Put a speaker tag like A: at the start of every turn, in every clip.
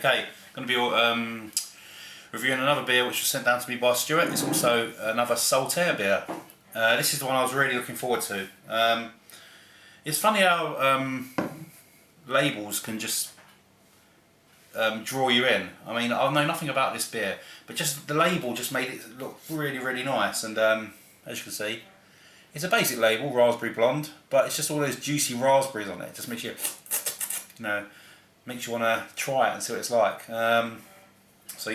A: Okay, going to be reviewing another beer which was sent down to me by Stuart. It's also another Saltaire beer. This is the one I was really looking forward to. It's funny how labels can just draw you in. I mean, I know nothing about this beer, but just the label just made it look really, really nice. And as you can see, it's a basic label, raspberry blonde, but it's just all those juicy raspberries on it. It just makes you, makes you want to try it and see what it's like. So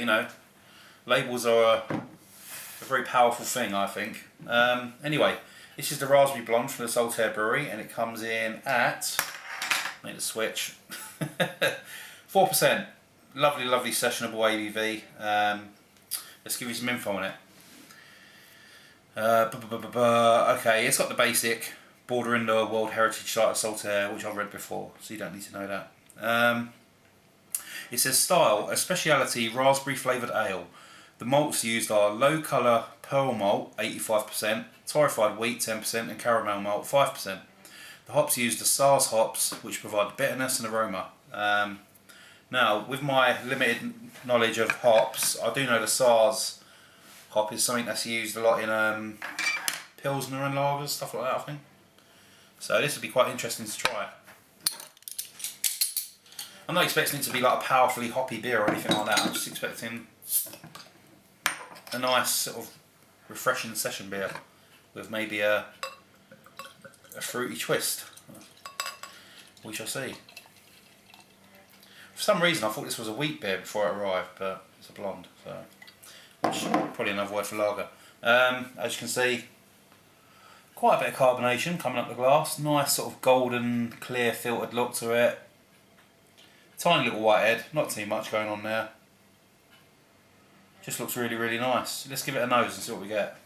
A: labels are a very powerful thing, I think. Anyway, this is the raspberry blonde from the Saltaire brewery, and it comes in at, make the switch, 4%. Lovely, lovely sessionable ABV. Let's give you some info on it. Okay, it's got the basic bordering the World Heritage Site of Saltaire, which I've read before, so you don't need to know that. It says style, a speciality raspberry flavoured ale. The malts used are low colour pearl malt 85%, torrefied wheat 10% and caramel malt 5%. The hops used are SARS hops, which provide bitterness and aroma. Now, with my limited knowledge of hops, I do know the SARS hop is something that's used a lot in Pilsner and lagers, stuff like that, I think. So this would be quite interesting to try. I'm not expecting it to be like a powerfully hoppy beer or anything like that. I'm just expecting a nice sort of refreshing session beer with maybe a fruity twist. We shall see. For some reason I thought this was a wheat beer before it arrived, but it's a blonde, so which is probably another word for lager. As you can see, quite a bit of carbonation coming up the glass. Nice sort of golden clear filtered look to it. Tiny little white head, not too much going on there. Just looks really, really nice. Let's give it a nose and see what we get.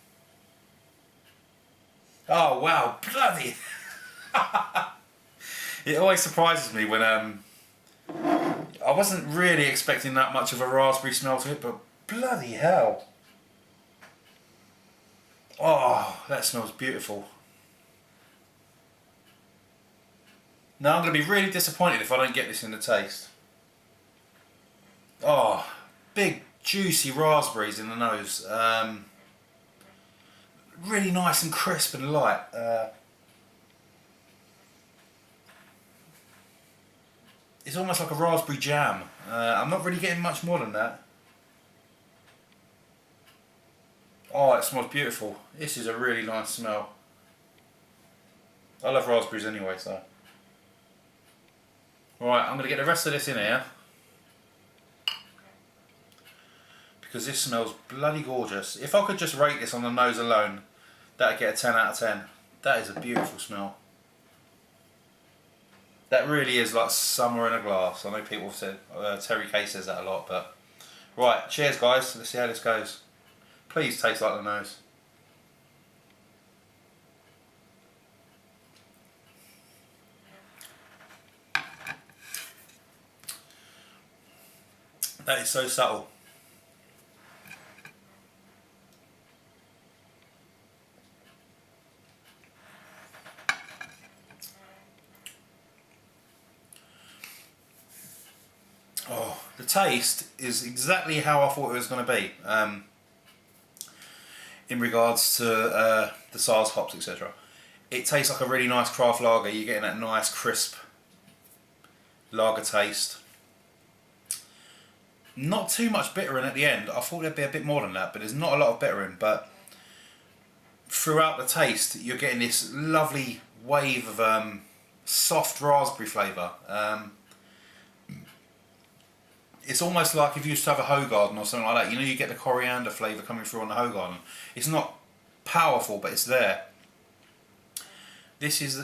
A: Oh wow, bloody! It always surprises me when I wasn't really expecting that much of a raspberry smell to it, but bloody hell! Oh, that smells beautiful. Now I'm going to be really disappointed if I don't get this in the taste. Oh, big juicy raspberries in the nose. Really nice and crisp and light. It's almost like a raspberry jam. I'm not really getting much more than that. Oh, it smells beautiful. This is a really nice smell. I love raspberries anyway, so. Right, I'm going to get the rest of this in here, because this smells bloody gorgeous. If I could just rate this on the nose alone, that'd get a 10 out of 10. That is a beautiful smell. That really is like summer in a glass. I know people have said, Terry Kay says that a lot, but... Right, cheers guys, let's see how this goes. Please taste like the nose. That is so subtle. Oh, the taste is exactly how I thought it was going to be in regards to the SARS hops, etc. It tastes like a really nice craft lager. You're getting that nice crisp lager taste. Not too much bitter in at the end. I thought there'd be a bit more than that, but there's not a lot of bitter in. But throughout the taste, you're getting this lovely wave of soft raspberry flavour. It's almost like if you used to have a Hoegaarden or something like that. You know, you get the coriander flavour coming through on the Hoegaarden. It's not powerful, but it's there. This is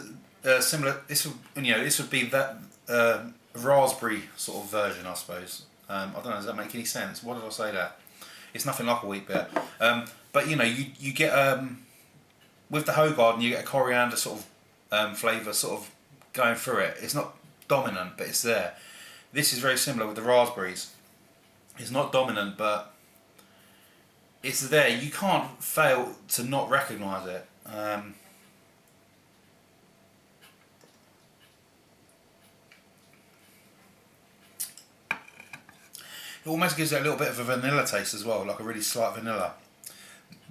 A: similar. This would be that raspberry sort of version, I suppose. I don't know, does that make any sense? Why did I say that? It's nothing like a wheat beer. But you get, with the Hoegaarden, you get a coriander sort of flavour sort of going through it. It's not dominant, but it's there. This is very similar with the raspberries. It's not dominant, but it's there. You can't fail to not recognise it. It almost gives it a little bit of a vanilla taste as well, like a really slight vanilla.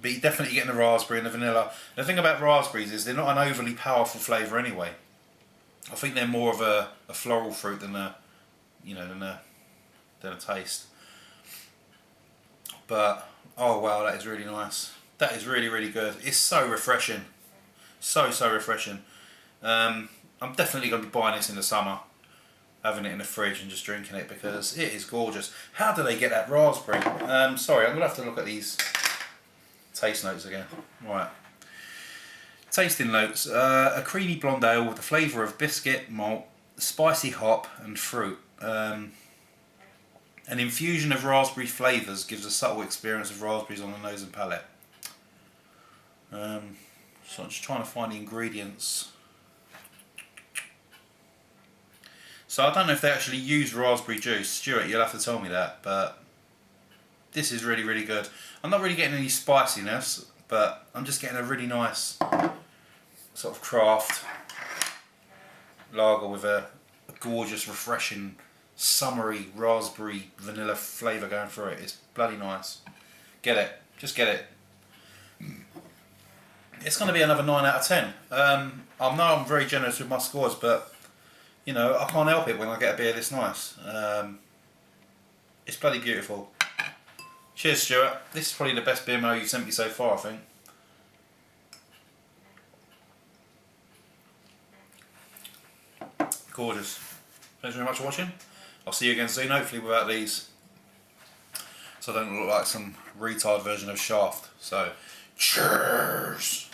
A: But you're definitely getting the raspberry and the vanilla. The thing about raspberries is they're not an overly powerful flavour anyway. I think they're more of a floral fruit than a, you know, than a taste. But oh wow, that is really nice. That is really, really good. It's so refreshing. So refreshing. I'm definitely going to be buying this in the summer, having it in the fridge and just drinking it because it is gorgeous. How do they get that raspberry? Sorry, I'm going to have to look at these taste notes again. Right. Tasting notes. A creamy blonde ale with the flavour of biscuit, malt, spicy hop and fruit. An infusion of raspberry flavours gives a subtle experience of raspberries on the nose and palate. So I'm just trying to find the ingredients. So I don't know if they actually use raspberry juice. Stuart, you'll have to tell me that, but this is really, really good. I'm not really getting any spiciness, but I'm just getting a really nice sort of craft lager with a gorgeous, refreshing, summery raspberry vanilla flavour going through it. It's bloody nice. Get it. Just get it. It's going to be another 9 out of 10. I know I'm very generous with my scores, but you know, I can't help it when I get a beer this nice. It's bloody beautiful. Cheers, Stuart. This is probably the best beer mail you've sent me so far, I think. Gorgeous. Thanks very much for watching. I'll see you again soon, hopefully without these, so I don't look like some retard version of Shaft. So, cheers!